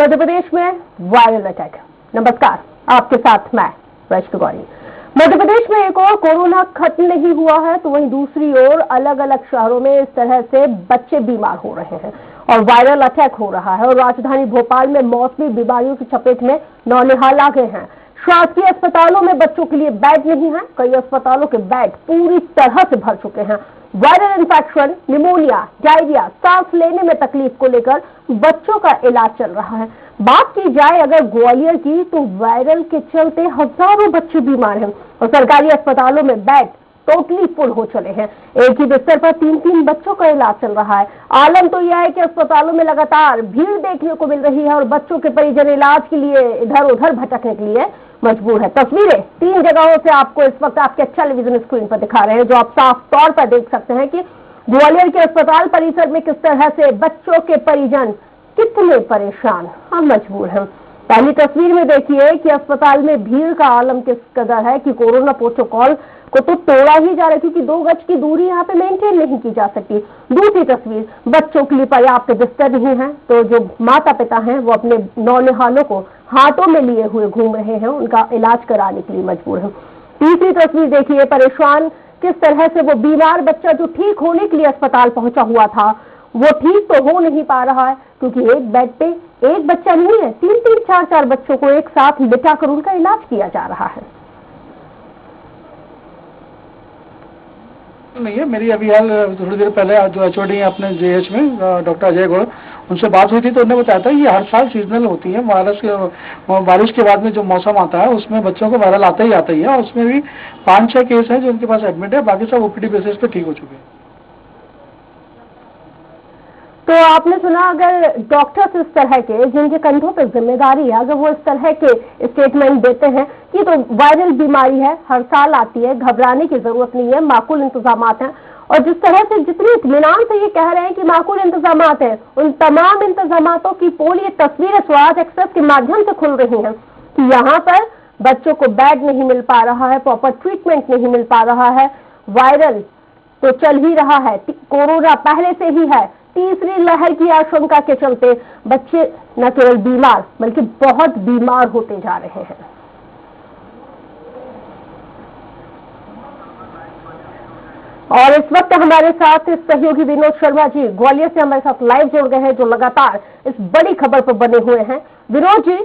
मध्य प्रदेश में viral attack. नमस्कार, आपके साथ मैं वैष्णो गौरी। मध्य प्रदेश में एक और कोरोना खत्म नहीं हुआ है तो वहीं दूसरी ओर अलग अलग शहरों में इस तरह से बच्चे बीमार हो रहे हैं और वायरल अटैक हो रहा है। और राजधानी भोपाल में मौसमी बीमारियों की चपेट में नौनिहाल आ गए हैं। शासकीय अस्पतालों में बच्चों के लिए बेड नहीं है, कई अस्पतालों के बेड पूरी तरह से भर चुके हैं। वायरल इन्फेक्शन, निमोनिया, डायरिया, सांस लेने में तकलीफ को लेकर बच्चों का इलाज चल रहा है। बात की जाए अगर ग्वालियर की तो वायरल के चलते हजारों बच्चे बीमार हैं और सरकारी अस्पतालों में बेड टोटली फुल हो चले हैं। एक ही बिस्तर पर 3-3 बच्चों का इलाज चल रहा है। आलम तो यह है कि अस्पतालों में लगातार भीड़ देखने को मिल रही है और बच्चों के परिजन इलाज के लिए इधर उधर भटकने के लिए मजबूर है। तस्वीरें 3 जगहों से आपको इस वक्त आपके टेलीविजन स्क्रीन पर दिखा रहे हैं, जो आप साफ तौर पर देख सकते हैं कि ग्वालियर के अस्पताल परिसर में किस तरह से बच्चों के परिजन कितने परेशान और मजबूर हैं। पहली तस्वीर में देखिए कि अस्पताल में भीड़ का आलम किस कदर है कि कोरोना प्रोटोकॉल को तो तोड़ा ही जा रहा है, क्योंकि 2 गज की दूरी यहाँ पे मेंटेन नहीं की जा सकती। दूसरी तस्वीर, बच्चों के लिए पर्याप्त बिस्तर नहीं है तो जो माता पिता हैं वो अपने नौनिहालों को हाथों में लिए हुए घूम रहे हैं, उनका इलाज कराने के लिए मजबूर हैं। तीसरी तस्वीर देखिए, परेशान किस तरह से वो बीमार बच्चा जो ठीक होने के लिए अस्पताल पहुंचा हुआ था वो ठीक तो हो नहीं पा रहा है, क्योंकि एक बेड पे एक बच्चा नहीं है, 3-3, 4-4 बच्चों को एक साथ लिटाकर उनका इलाज किया जा रहा है। नहीं है, मेरी अभी हाल थोड़ी देर पहले जो एचओडी है अपने जेएच में डॉक्टर अजय गौड़, उनसे बात हुई थी तो उन्होंने बताया था ये हर साल सीजनल होती है। बारिश के बाद में जो मौसम आता है उसमें बच्चों को वायरल आता ही है और उसमें भी 5-6 केस हैं जो उनके पास एडमिट है, बाकी सब ओपीडी बेसिस पे ठीक हो चुके हैं। तो आपने सुना, अगर डॉक्टर्स इस तरह के जिनके कंधों पर जिम्मेदारी है, अगर वो इस तरह के स्टेटमेंट देते हैं कि तो वायरल बीमारी है, हर साल आती है, घबराने की जरूरत नहीं है, माकूल इंतजामात हैं, और जिस तरह से जितने इत्मीनान से ये कह रहे हैं कि माकूल इंतजामात हैं, उन तमाम इंतजामातों की पोल ये तस्वीरें स्वराज एक्सप्रेस के माध्यम से खुल रही हैं कि यहाँ पर बच्चों को बेड नहीं मिल पा रहा है, प्रॉपर ट्रीटमेंट नहीं मिल पा रहा है, वायरल तो चल ही रहा है, कोरोना पहले से ही है, तीसरी लहर की आशंका के चलते बच्चे न केवल बीमार बल्कि बहुत बीमार होते जा रहे हैं। और इस वक्त हमारे साथ सहयोगी विनोद शर्मा जी ग्वालियर से हमारे साथ लाइव जुड़ गए हैं, जो लगातार इस बड़ी खबर पर बने हुए हैं। विनोद जी,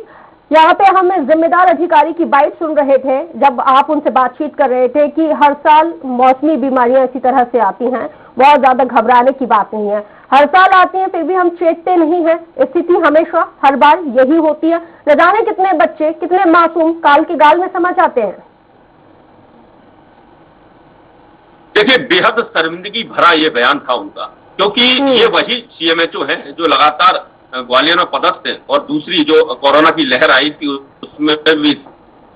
यहाँ पे हम जिम्मेदार अधिकारी की बाइट सुन रहे थे जब आप उनसे बातचीत कर रहे थे कि हर साल मौसमी बीमारियां इसी तरह से आती हैं, बहुत ज्यादा घबराने की बात नहीं है, हर साल आती हैं फिर भी हम चेतते नहीं हैं। स्थिति हमेशा हर बार यही होती है, न जाने कितने बच्चे, कितने मासूम काल के गाल में समा जाते हैं। देखिए, बेहद शर्मिंदगी भरा ये बयान था उनका, क्योंकि ये वही सीएमएचओ है जो लगातार ग्वालियर में पदस्थ है और दूसरी जो कोरोना की लहर आई थी उसमें भी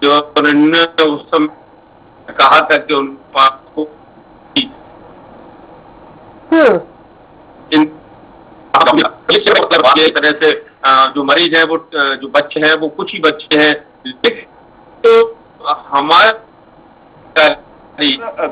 जो उन्होंने उस समय कहा था कि उनको इस तरह से जो मरीज हैं वो जो बच्चे हैं वो कुछ ही बच्चे हैं, तो हमारे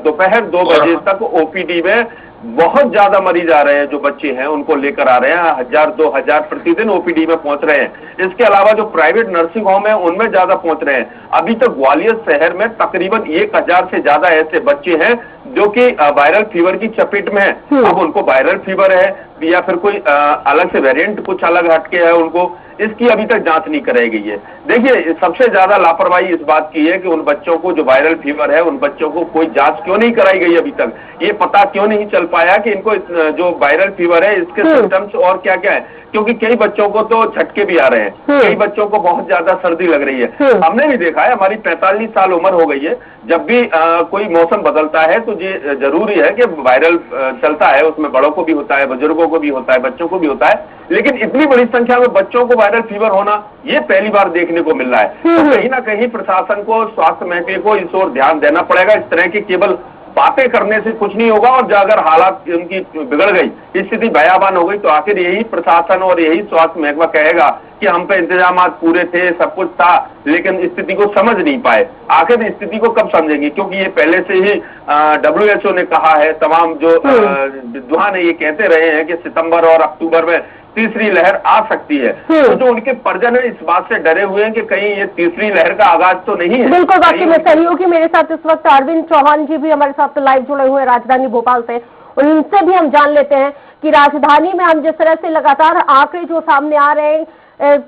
दोपहर 2 बजे तक ओपीडी में बहुत ज्यादा मरीज आ रहे हैं, जो बच्चे हैं उनको लेकर आ रहे हैं, 1000-2000 प्रतिदिन ओपीडी में पहुंच रहे हैं। इसके अलावा जो प्राइवेट नर्सिंग होम है उनमें ज्यादा पहुंच रहे हैं। अभी तक ग्वालियर शहर में तकरीबन 1000 से ज्यादा ऐसे बच्चे हैं जो कि वायरल फीवर की चपेट में है। अब उनको वायरल फीवर है या फिर कोई अलग से वेरिएंट कुछ अलग हटके है, उनको इसकी अभी तक जांच नहीं कराई गई है। देखिए, सबसे ज्यादा लापरवाही इस बात की है कि उन बच्चों को जो वायरल फीवर है उन बच्चों को कोई जांच क्यों नहीं कराई गई अभी तक, ये पता क्यों नहीं चल पाया कि इनको जो वायरल फीवर है इसके सिम्टम्स और क्या क्या है, क्योंकि कई बच्चों को तो झटके भी आ रहे हैं, कई बच्चों को बहुत ज्यादा सर्दी लग रही है। हमने भी देखा है, हमारी 45 साल उम्र हो गई है, जब भी कोई मौसम बदलता है तो ये जरूरी है कि वायरल चलता है, उसमें बड़ों को भी होता है, बुजुर्गों को भी होता है, बच्चों को भी होता है, लेकिन इतनी बड़ी संख्या में बच्चों को वायरल फीवर होना ये पहली बार देखने को मिल रहा है। तो कहीं ना कहीं प्रशासन को, स्वास्थ्य महकमे को इस ओर ध्यान देना पड़ेगा। इस तरह की केवल बातें करने से कुछ नहीं होगा और अगर हालात उनकी बिगड़ गई, स्थिति भयावह हो गई, तो आखिर यही प्रशासन और यही स्वास्थ्य महकमा कहेगा कि हम पे इंतजाम पूरे थे, सब कुछ था, लेकिन स्थिति को समझ नहीं पाए। आखिर स्थिति को कब समझेंगे, क्योंकि ये पहले से ही WHO ने कहा है, तमाम जो विद्वान है ये कहते रहे हैं कि सितंबर और अक्टूबर में तीसरी लहर आ सकती है। तो जो उनके परिजन है इस बात से डरे हुए हैं कि कहीं ये तीसरी लहर का आगाज तो नहीं है। बिल्कुल बाकी में सहयोगी मेरे साथ इस वक्त अरविंद चौहान जी भी हमारे साथ लाइव जुड़े हुए राजधानी भोपाल से, उनसे भी हम जान लेते हैं कि राजधानी में हम जिस तरह से लगातार आंकड़े जो सामने आ रहे हैं,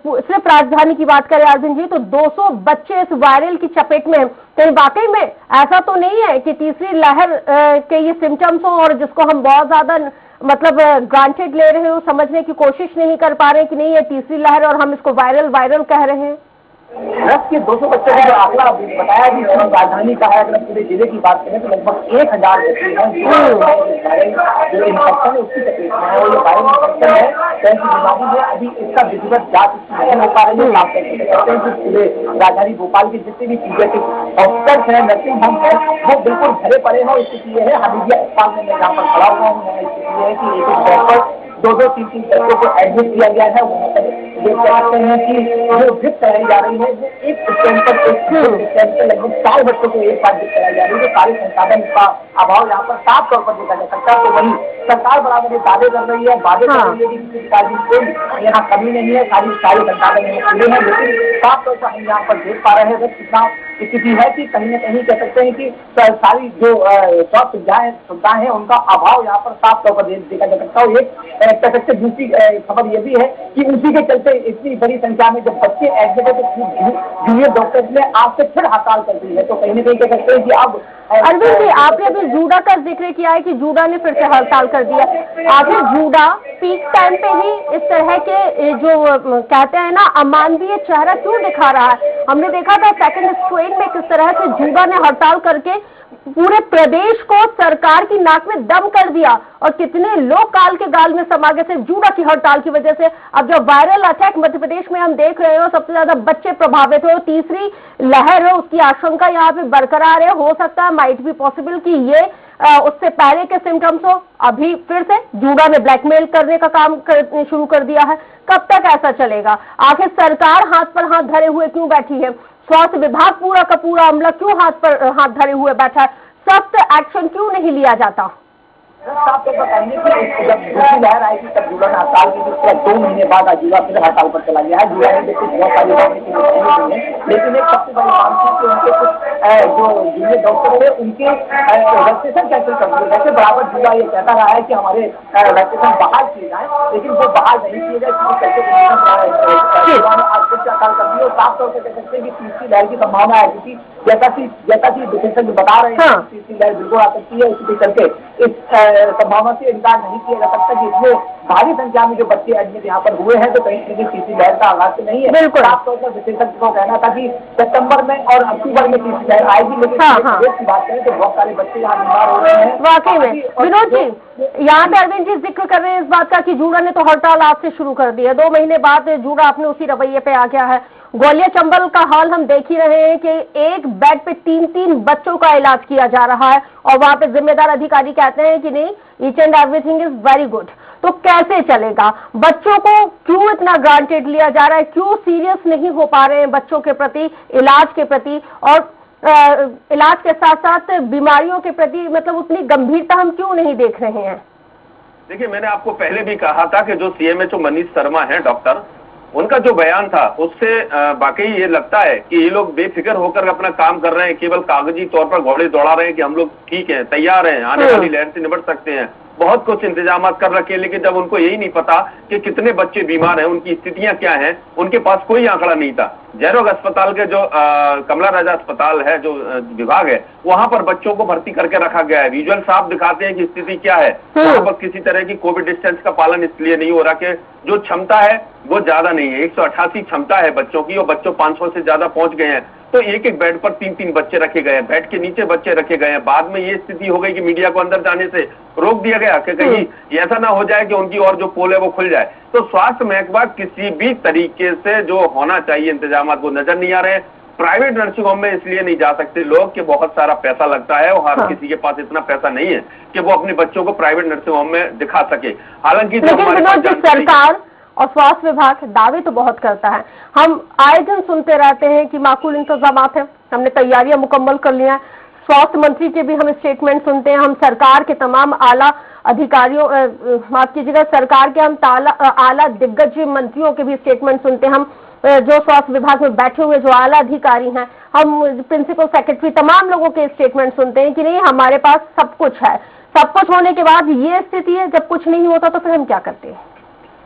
सिर्फ राजधानी की बात करें अरविंद जी तो 200 बच्चे इस वायरल की चपेट में हैं। कहीं वाकई में ऐसा तो नहीं है कि तीसरी लहर के ये सिम्टम्स हो और जिसको हम बहुत ज्यादा मतलब ग्रांटेड ले रहे हो, समझने की कोशिश नहीं कर पा रहे कि नहीं ये तीसरी लहर और हम इसको वायरल कह रहे हैं? रस के 200 बच्चों का जो आंकड़ा बताया कि राजधानी का है, अगर पूरे जिले की बात करें तो लगभग 1000 बच्चे हैं जो इन्फेक्शन है उसकी तकलीफ में है। और ये वायरल इन्फेक्शन है कहीं की बीमारी है, अभी इसका विधिवत जांच नहीं हो पा रही है। आप कहते हैं कि पूरे राजधानी भोपाल के जितने भी पीडियाट्रिक हॉस्पिटल्स हैं, नर्सिंग होम है, वो बिल्कुल भरे पड़े हैं। स्थिति ये है हमीदिया अस्पताल में मैं जहाँ पर खड़ा हुआ हूँ, स्थिति है कि एक बेड पर 2-3 बच्चों को एडमिट किया गया है। वहाँ पर देख सकते हैं कि जो ड्रिप कराई जा रही है वो एक स्टैंड पर लगभग 4 बच्चों को एक साथ ड्रिप कराई जा रही है। सारे संसाधन का अभाव यहाँ पर साफ तौर पर देखा जा सकता है। तो वही सरकार बराबर ये दावे कर रही है, वादे कर रही है कि किसी प्रकार की कोई यहाँ कमी नहीं है, सारे संसाधन पूरे हैं, लेकिन साफ तौर पर हम यहाँ पर देख पा रहे हैं कितना स्थिति है कि कहीं न कहीं कह सकते हैं कि सारी जो स्वास्थ्य सुविधाएं हैं उनका अभाव यहाँ पर साफ तौर पर देखा जा सकता है। एक कह सकते दूसरी खबर ये भी है कि उसी के चलते इतनी बड़ी संख्या में जब बच्चे एडमिट है तो जूनियर डॉक्टर्स ने आज से फिर हड़ताल कर दी है। तो कहीं न कहीं कह सकते हैं कि अब अरविंद जी आपने अभी जूडा का जिक्र किया है कि जूडा ने फिर से हड़ताल कर दिया। आखिर जूडा पीक टाइम पे ही इस तरह के जो कहते हैं ना अमानवीय चेहरा क्यों दिखा रहा है? हमने देखा था सेकंड स्ट्रेट में किस तरह से जूडा ने हड़ताल करके पूरे प्रदेश को सरकार की नाक में दम कर दिया और कितने लोग काल के गाल में समा गए सिर्फ जूडा की हड़ताल की वजह से। अब जो वायरल अटैक मध्य प्रदेश में हम देख रहे हो, सबसे ज्यादा बच्चे प्रभावित हो, तीसरी लहर है उसकी आशंका यहाँ पे बरकरार है। हो सकता है माइट बी पॉसिबल कि ये उससे पहले के सिम्टम्स हो। अभी फिर से जूडा ने ब्लैकमेल करने का काम शुरू कर दिया है। कब तक ऐसा चलेगा? आखिर सरकार हाथ पर हाथ धरे हुए क्यों बैठी है? स्वास्थ्य विभाग पूरा का पूरा अमला क्यों हाथ पर हाथ धरे हुए बैठा है? सख्त एक्शन क्यों नहीं लिया जाता? साफ तौर पर कहेंगे कि जब दूसरी लहर आई थी तब जूडा ने हड़ताल की, जिसके बाद 2 महीने बाद अजूबा फिर हड़ताल पर चला गया है। जूडा ने देखिए बहुत सारी बातें की है, लेकिन एक सबसे बड़ी बात थी कि उनके कुछ जो जूनियर डॉक्टर थे उनके रजिस्ट्रेशन कैंसिल कर दिए। वैसे बराबर जूडा ये कहता रहा है कि हमारे रजिस्ट्रेशन बहाल किए जाए, लेकिन वो बहाल नहीं किए गए क्योंकि आज फिर से हड़ताल कर दी। और साफ तौर पर कह सकते हैं कि तीसरी लहर की संभावना है, क्योंकि जैसा कि विशेषज्ञ बता रहे हैं तीसरी लहर बिल्कुल आ सकती है। इसके चलते इस संभावना से इनकार नहीं किया जा सकता कि इसमें भारी संख्या में जो बच्चे एडमिट यहाँ पर हुए हैं तो कहीं न कहीं तीसरी लहर का आगाज तो नहीं है। बिल्कुल साफ तौर पर विशेषज्ञ को कहना था कि सितंबर में और अक्टूबर में तीसरी लहर आएगी, लेकिन की बात करें तो बहुत सारे बच्चे यहाँ बीमार हो रहे हैं। वाकई में विनोद जी यहाँ पे अरविंद जी जिक्र कर रहे हैं इस बात का कि जूडा ने तो हड़ताल आज से शुरू कर दी है। 2 महीने बाद जूडा अपने उसी रवैये पे आ गया है। ग्वालियर चंबल का हाल हम देख ही रहे हैं कि एक बेड पे 3-3 बच्चों का इलाज किया जा रहा है और वहां पे जिम्मेदार अधिकारी कहते हैं कि नहीं each and everything is very good. तो कैसे चलेगा? बच्चों को क्यों इतना ग्रांटेड लिया जा रहा है? क्यों सीरियस नहीं हो पा रहे हैं बच्चों के प्रति, इलाज के प्रति और इलाज के साथ साथ बीमारियों के प्रति मतलब उतनी गंभीरता हम क्यों नहीं देख रहे हैं? देखिए मैंने आपको पहले भी कहा था कि जो सीएमएचओ मनीष शर्मा है डॉक्टर, उनका जो बयान था उससे वाकई ये लगता है कि ये लोग बेफिक्र होकर अपना काम कर रहे हैं, केवल कागजी तौर पर घोड़े दौड़ा रहे हैं कि हम लोग ठीक हैं, तैयार हैं, आने वाली लहर से निपट सकते हैं, बहुत कुछ इंतजाम कर रखे हैं। लेकिन जब उनको यही नहीं पता कि कितने बच्चे बीमार हैं, उनकी स्थितियां क्या हैं, उनके पास कोई आंकड़ा नहीं था। जयरोग अस्पताल के जो कमला राजा अस्पताल है, जो विभाग है, वहां पर बच्चों को भर्ती करके रखा गया है। विजुअल साफ दिखाते हैं कि स्थिति क्या है। वहां पर किसी तरह की कोविड डिस्टेंस का पालन इसलिए नहीं हो रहा कि जो क्षमता है वो ज्यादा नहीं है। 188 क्षमता है बच्चों की और बच्चों 500 से ज्यादा पहुंच गए हैं। तो एक एक बेड पर 3-3 बच्चे रखे गए हैं, बेड के नीचे बच्चे रखे गए हैं। बाद में ये स्थिति हो गई कि मीडिया को अंदर जाने से रोक दिया गया कि कहीं ऐसा ना हो जाए कि उनकी और जो पोल है वो खुल जाए। तो स्वास्थ्य महकमा किसी भी तरीके से जो होना चाहिए इंतजाम वो नजर नहीं आ रहे हैं। प्राइवेट नर्सिंग होम में इसलिए नहीं जा सकते लोग कि बहुत सारा पैसा लगता है और हर किसी के पास इतना पैसा नहीं है कि वो अपने बच्चों को प्राइवेट नर्सिंग होम में दिखा सके। हालांकि सरकार और स्वास्थ्य विभाग दावे तो बहुत करता है, हम आए दिन सुनते रहते हैं कि माकूल इंतजाम है, हमने तैयारियां मुकम्मल कर लिया है। स्वास्थ्य मंत्री के भी हम स्टेटमेंट सुनते हैं, हम सरकार के तमाम आला अधिकारियों, माफ कीजिएगा, सरकार के हम आला दिग्गज मंत्रियों के भी स्टेटमेंट सुनते हैं, हम जो स्वास्थ्य विभाग में बैठे हुए जो आला अधिकारी हैं, हम प्रिंसिपल सेक्रेटरी, तमाम लोगों के स्टेटमेंट सुनते हैं कि नहीं हमारे पास सब कुछ है। सब कुछ होने के बाद ये स्थिति है, जब कुछ नहीं होता तो फिर हम क्या करते हैं?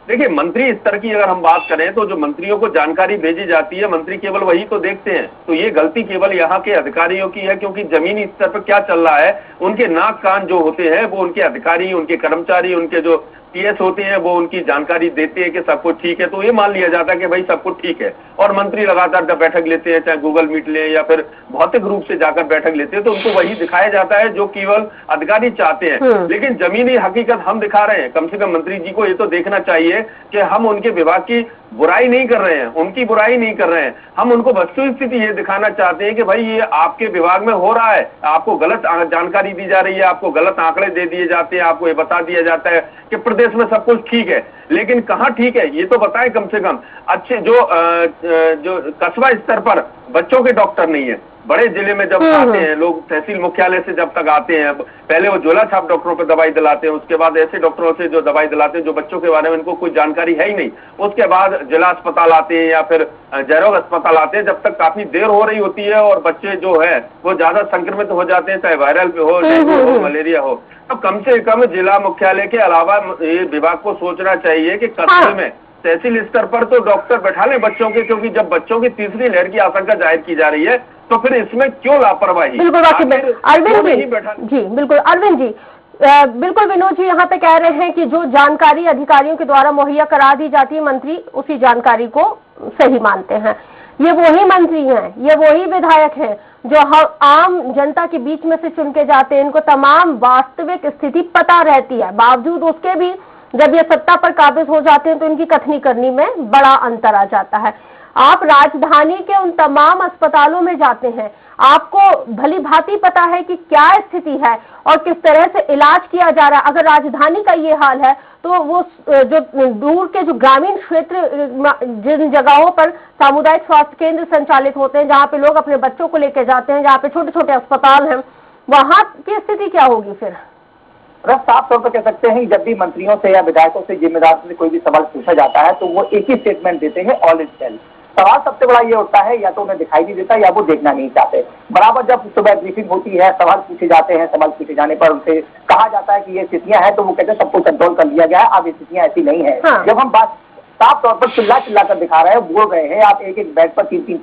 देखिए, मंत्री स्तर की अगर हम बात करें तो जो मंत्रियों को जानकारी भेजी जाती है, मंत्री केवल वही तो देखते हैं। तो ये गलती केवल यहाँ के अधिकारियों की है, क्योंकि जमीनी स्तर पर क्या चल रहा है, उनके नाक कान जो होते हैं वो उनके अधिकारी, उनके कर्मचारी, उनके जो टीएस होते हैं वो उनकी जानकारी देते हैं कि सब कुछ ठीक है, तो ये मान लिया जाता है कि भाई सब कुछ ठीक है। और मंत्री लगातार जब बैठक लेते हैं, चाहे गूगल मीट लें या फिर भौतिक रूप से जाकर बैठक लेते हैं, तो उनको वही दिखाया जाता है जो केवल अधिकारी चाहते हैं। लेकिन जमीनी हकीकत हम दिखा रहे हैं। कम से कम मंत्री जी को ये तो देखना चाहिए कि हम उनके विभाग की बुराई नहीं कर रहे हैं, उनकी बुराई नहीं कर रहे हैं, हम उनको वस्तु स्थिति ये दिखाना चाहते हैं कि भाई ये आपके विभाग में हो रहा है, आपको गलत जानकारी दी जा रही है, आपको गलत आंकड़े दे दिए जाते हैं, आपको ये बता दिया जाता है कि प्रदेश में सब कुछ ठीक है, लेकिन कहाँ ठीक है ये तो बताएं कम से कम। अच्छे जो कस्बा स्तर पर बच्चों के डॉक्टर नहीं है, बड़े जिले में जब आते हैं लोग, तहसील मुख्यालय से जब तक आते हैं, पहले वो झोला छाप डॉक्टरों पर दवाई दिलाते हैं, उसके बाद ऐसे डॉक्टरों से जो दवाई दिलाते हैं जो बच्चों के बारे में इनको कोई जानकारी है ही नहीं, उसके बाद जिला अस्पताल आते हैं या फिर जयरोग अस्पताल आते हैं, जब तक काफी देर हो रही होती है और बच्चे जो है वो ज्यादा संक्रमित हो जाते हैं, चाहे वायरल हो, डेंगू हो, मलेरिया हो। तो कम से कम जिला मुख्यालय के अलावा ये विभाग को सोचना चाहिए कि कस्बे में, तहसील स्तर पर तो डॉक्टर बैठा लें बच्चों के, क्योंकि जब बच्चों की तीसरी लहर की आशंका जाहिर की जा रही है तो फिर इसमें क्यों लापरवाही? बिल्कुल अरविंद जी, बिल्कुल अरविंद जी, बिल्कुल विनोद जी यहाँ पे कह रहे हैं कि जो जानकारी अधिकारियों के द्वारा मुहैया करा दी जाती है, मंत्री उसी जानकारी को सही मानते हैं। ये वही मंत्री हैं, ये वही विधायक हैं जो आम जनता के बीच में से चुन के जाते हैं, इनको तमाम वास्तविक स्थिति पता रहती है, बावजूद उसके भी जब ये सत्ता पर काबिज हो जाते हैं तो इनकी कथनी करनी में बड़ा अंतर आ जाता है। आप राजधानी के उन तमाम अस्पतालों में जाते हैं, आपको भली भांति पता है कि क्या स्थिति है और किस तरह से इलाज किया जा रहा है। अगर राजधानी का ये हाल है तो वो जो दूर के जो ग्रामीण क्षेत्र, जिन जगहों पर सामुदायिक स्वास्थ्य केंद्र संचालित होते हैं, जहाँ पे लोग अपने बच्चों को लेकर जाते हैं, जहाँ पे छोटे छोटे अस्पताल हैं, वहां की स्थिति क्या होगी फिर? साफ तौर पर कह सकते हैं जब भी मंत्रियों से या विधायकों से, जिम्मेदार से कोई भी सवाल पूछा जाता है तो वो एक ही स्टेटमेंट देते हैं, ऑल इज वेल। सवाल सबसे बड़ा ये होता है या तो उन्हें दिखाई नहीं देता या वो देखना नहीं चाहते। बराबर जब सुबह ब्रीफिंग होती है, सवाल पूछे जाते हैं, सवाल पूछे जाने पर उनसे कहा जाता है कि ये स्थितियां हैं, तो वो कहते हैं सबको कंट्रोल कर लिया गया है, अब ये स्थितियां ऐसी नहीं है। जब हम बात साफ तौर पर चिल्ला चिल्ला कर दिखा रहे हैं, बोल रहे हैं, आप एक एक बेड पर 3-3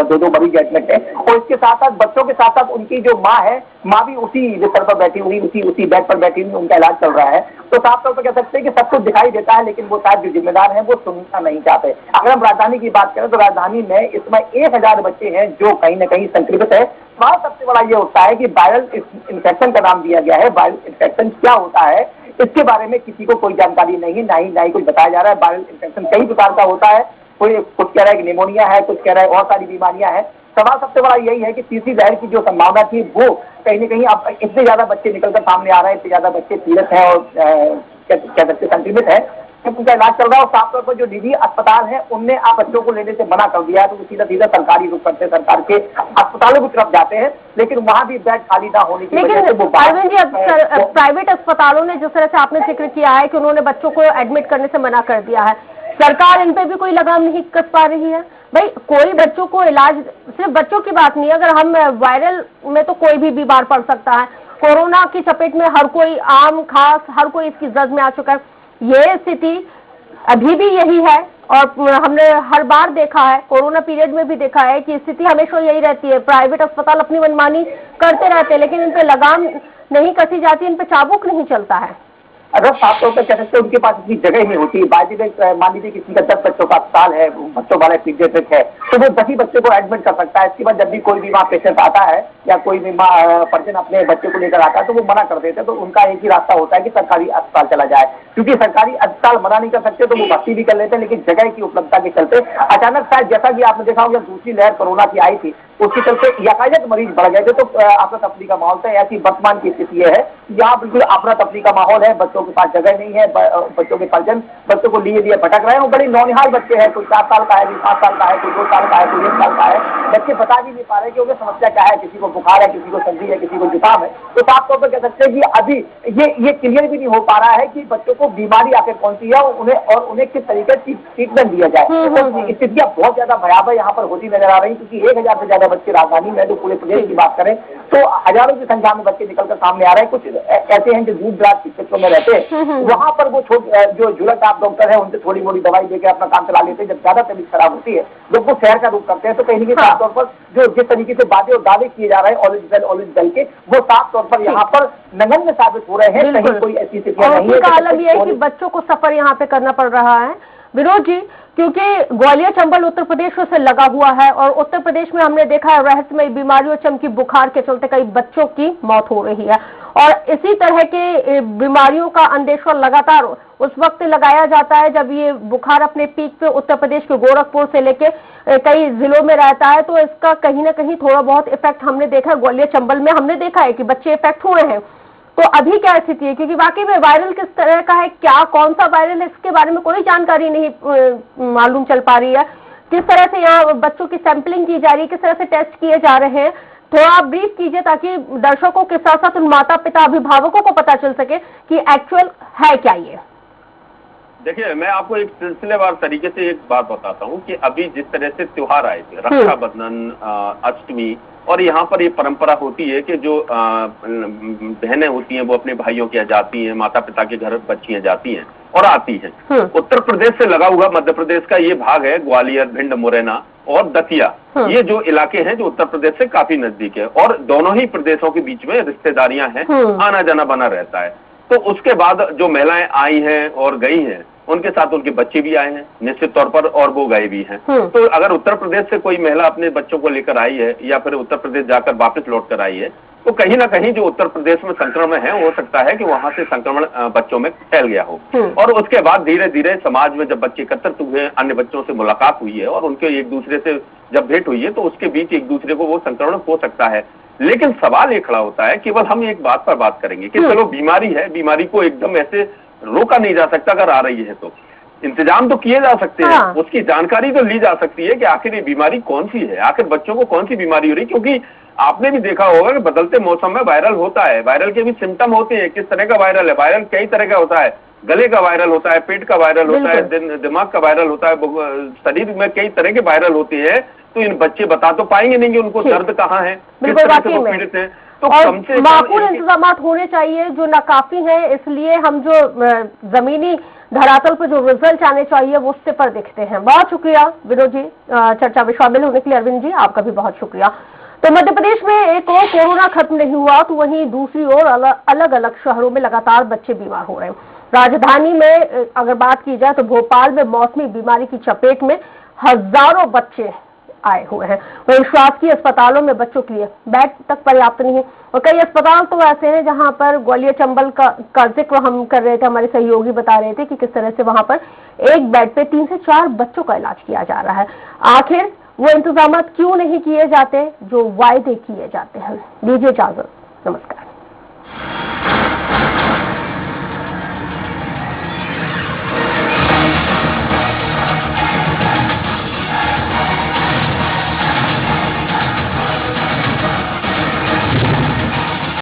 2-2 मरीज एडमिट है, और इसके साथ साथ बच्चों के साथ साथ उनकी जो माँ है, माँ भी उसी बिस्तर पर बैठी हुई, उसी बेड पर बैठी हुई, उनका इलाज चल रहा है। तो साफ तौर पर कह सकते हैं कि सब कुछ दिखाई देता है, लेकिन वो शायद जो जिम्मेदार है वो सुनना नहीं चाहते। अगर हम राजधानी की बात करें तो राजधानी में इस समय 1000 बच्चे हैं जो कहीं न कहीं संक्रमित है। सवाल सबसे बड़ा ये होता है कि वायरल इन्फेक्शन का नाम दिया गया है, वायरल इन्फेक्शन क्या होता है इसके बारे में किसी को कोई जानकारी नहीं है, ना ही कुछ बताया जा रहा है। वायरल इन्फेक्शन कई प्रकार का होता है, कोई कुछ कह रहा है कि निमोनिया है, कुछ कह रहा है और सारी बीमारियां हैं। सवाल सबसे बड़ा यही है कि तीसरी लहर की जो संभावना थी वो कहीं न कहीं अब इतने ज्यादा बच्चे निकलकर सामने आ रहे हैं, इतने ज्यादा बच्चे पीड़ित है और कह सकते संक्रमित है, उनका इलाज चल रहा है। और साफ तौर पर जो निजी अस्पताल है उनने आप बच्चों को लेने से मना कर दिया है, तो वो सीधा सीधा सरकारी रुख करते, सरकार के अस्पतालों की तरफ जाते हैं, लेकिन वहां भी बेड खाली ना होने की वजह से वो अरविंद जी, अब प्राइवेट अस्पतालों ने जिस तरह से आपने जिक्र किया है कि उन्होंने बच्चों को एडमिट करने से मना कर दिया है, सरकार इन पे भी कोई लगाम नहीं कस पा रही है। भाई कोई बच्चों को इलाज, सिर्फ बच्चों की बात नहीं, अगर हम वायरल में तो कोई भी बीमार पड़ सकता है, कोरोना की चपेट में हर कोई, आम खास हर कोई इसकी जद में आ चुका है। ये स्थिति अभी भी यही है और हमने हर बार देखा है, कोरोना पीरियड में भी देखा है कि स्थिति हमेशा यही रहती है। प्राइवेट अस्पताल अपनी मनमानी करते रहते हैं, लेकिन इन पे लगाम नहीं कसी जाती, इन पे चाबुक नहीं चलता है। अगर साफ तौर पर कह सकते हैं उनके पास इतनी जगह नहीं होती। मान लीजिए किसी का 10 बच्चों का अस्पताल है, बच्चों वाला पीडियाट्रिक है, तो वो 10 ही बच्चों को एडमिट कर सकता है। इसके बाद जब भी कोई भी वहाँ पेशेंट आता है या कोई भी पर्सन अपने बच्चे को लेकर आता है तो वो मना कर देते हैं। तो उनका एक ही रास्ता होता है कि सरकारी अस्पताल चला जाए, क्योंकि सरकारी अस्पताल मना नहीं कर सकते तो वो भर्ती भी कर लेते हैं, लेकिन जगह की उपलब्धता के चलते अचानक शायद, जैसा कि आपने देखा होगा दूसरी लहर कोरोना की आई थी, उसके चलते यकायत मरीज बढ़ गए थे, तो आपका तफरी का माहौल था। ऐसी वर्तमान की स्थिति है यहाँ बिल्कुल अपना तफरी का माहौल है, बच्चों के पास जगह नहीं है, बच्चों के परिजन बच्चों को लिए लिए भटक रहे हैं। बड़े नौनिहाल बच्चे हैं, कोई 4 साल का है, कोई 5 साल का है, कोई 2 साल का है, कोई 1 साल का है। बच्चे बता भी नहीं पा रहे कि उन्हें समस्या क्या है, किसी को बुखार है, किसी को सर्दी है, किसी को जुकाम है। तो साफ तौर पर कह सकते हैं कि अभी ये क्लियर भी नहीं हो पा रहा है कि बच्चों को बीमारी आखिर कौन सी है और उन्हें किस तरीके से ट्रीटमेंट दिया जाए। तो स्थितियां बहुत ज्यादा भयावह यहाँ पर होती नजर आ रही, क्योंकि 1000 से ज्यादा बच्चे राजधानी में, तो पूरे प्रदेश की बात करें तो हजारों की संख्या में बच्चे निकलकर सामने आ रहे हैं। कुछ ऐसे हैं जो दूर दराज के क्षेत्रों में रहते हैं, वहां पर वो जो जुलत आप डॉक्टर है उनसे थोड़ी मोटी दवाई देकर अपना काम चला लेते हैं। जब ज्यादा तबीयत खराब होती है, जब वो शहर का रुख करते हैं, तो कहीं ना कहीं साफ तौर पर जो जिस तरीके से बातें और दावे किए जा रहे हैं ऑलिज दल के, वो साफ तौर पर यहाँ पर नगण्य साबित हो रहे हैं। कहीं कोई ऐसी स्थितियां नहीं है। उनका आलम यह है कि बच्चों को सफर यहाँ पे करना पड़ रहा है विनोद जी, क्योंकि ग्वालियर चंबल उत्तर प्रदेश से लगा हुआ है और उत्तर प्रदेश में हमने देखा है रहस्यमय बीमारियों चमकी बुखार के चलते कई बच्चों की मौत हो रही है और इसी तरह के बीमारियों का अंदेशा लगातार उस वक्त लगाया जाता है जब ये बुखार अपने पीक पे उत्तर प्रदेश के गोरखपुर से लेके कई जिलों में रहता है। तो इसका कहीं ना कहीं थोड़ा बहुत इफेक्ट हमने देखा है, ग्वालियर चंबल में हमने देखा है कि बच्चे इफेक्ट हुए हैं। तो अभी क्या स्थिति है, क्योंकि वाकई में वायरल किस तरह का है, क्या कौन सा वायरल है, इसके बारे में कोई जानकारी नहीं मालूम चल पा रही है। किस तरह से यहाँ बच्चों की सैंपलिंग की जा रही है, किस तरह से टेस्ट किए जा रहे हैं, थोड़ा आप ब्रीफ कीजिए ताकि दर्शकों के साथ साथ उन माता पिता अभिभावकों को पता चल सके कि एक्चुअल है क्या ये। देखिए, मैं आपको एक सिलसिलेवार तरीके से एक बात बताता हूँ कि अभी जिस तरह से त्योहार आए थे, रक्षाबंधन, अष्टमी, और यहाँ पर ये परंपरा होती है कि जो बहनें होती हैं वो अपने भाइयों के यहाँ जाती हैं, माता पिता के घर बच्चियां जाती हैं और आती हैं। उत्तर प्रदेश से लगा हुआ मध्य प्रदेश का ये भाग है, ग्वालियर, भिंड, मुरैना और दतिया, ये जो इलाके हैं जो उत्तर प्रदेश से काफी नजदीक है और दोनों ही प्रदेशों के बीच में रिश्तेदारियां हैं, आना जाना बना रहता है। तो उसके बाद जो महिलाएं आई हैं और गई हैं, उनके साथ उनके बच्चे भी आए हैं निश्चित तौर पर, और वो गए भी हैं। तो अगर उत्तर प्रदेश से कोई महिला अपने बच्चों को लेकर आई है या फिर उत्तर प्रदेश जाकर वापस लौट कर आई है, तो कहीं ना कहीं जो उत्तर प्रदेश में संक्रमण है, हो सकता है कि वहां से संक्रमण बच्चों में फैल गया हो। और उसके बाद धीरे धीरे समाज में जब बच्चे एकत्रित हुए, अन्य बच्चों से मुलाकात हुई है और उनके एक दूसरे से जब भेंट हुई है, तो उसके बीच एक दूसरे को वो संक्रमण हो सकता है। लेकिन सवाल ये खड़ा होता है, केवल हम एक बात पर बात करेंगे कि चलो बीमारी है, बीमारी को एकदम ऐसे रोका नहीं जा सकता, अगर आ रही है तो इंतजाम तो किए जा सकते हैं, उसकी जानकारी तो ली जा सकती है कि आखिर ये बीमारी कौन सी है, आखिर बच्चों को कौन सी बीमारी हो रही है। क्योंकि आपने भी देखा होगा कि बदलते मौसम में वायरल होता है, वायरल के भी सिम्टम होते हैं। किस तरह का वायरल है? वायरल कई तरह का होता है, गले का वायरल होता है, पेट का वायरल होता है, दिमाग का वायरल होता है, शरीर में कई तरह के वायरल होते हैं। तो इन बच्चे बता तो पाएंगे नहीं कि उनको दर्द कहाँ है, किस तरह से वो पीड़ित है। तो कम से कम माकूल इंतजाम होने चाहिए जो नाकाफी है, इसलिए हम जो जमीनी धरातल पर जो रिजल्ट आने चाहिए वो उससे पर दिखते हैं। बहुत शुक्रिया विनोद जी चर्चा में शामिल होने के लिए। अरविंद जी आपका भी बहुत शुक्रिया। तो मध्य प्रदेश में एक और कोरोना खत्म नहीं हुआ तो वहीं दूसरी ओर अलग अलग शहरों में लगातार बच्चे बीमार हो रहे हैं। राजधानी में अगर बात की जाए तो भोपाल में मौसमी बीमारी की चपेट में हजारों बच्चे आए हुए हैं। वहीं शासकीय अस्पतालों में बच्चों के लिए बेड तक पर्याप्त नहीं है और कई अस्पताल तो ऐसे हैं जहां पर ग्वालियर चंबल का जिक्र हम कर रहे थे, हमारे सहयोगी बता रहे थे कि किस तरह से वहां पर एक बेड पे 3 से 4 बच्चों का इलाज किया जा रहा है। आखिर वो इंतजाम क्यों नहीं किए जाते जो वायदे किए जाते हैं? दीजिए इजाजत, नमस्कार।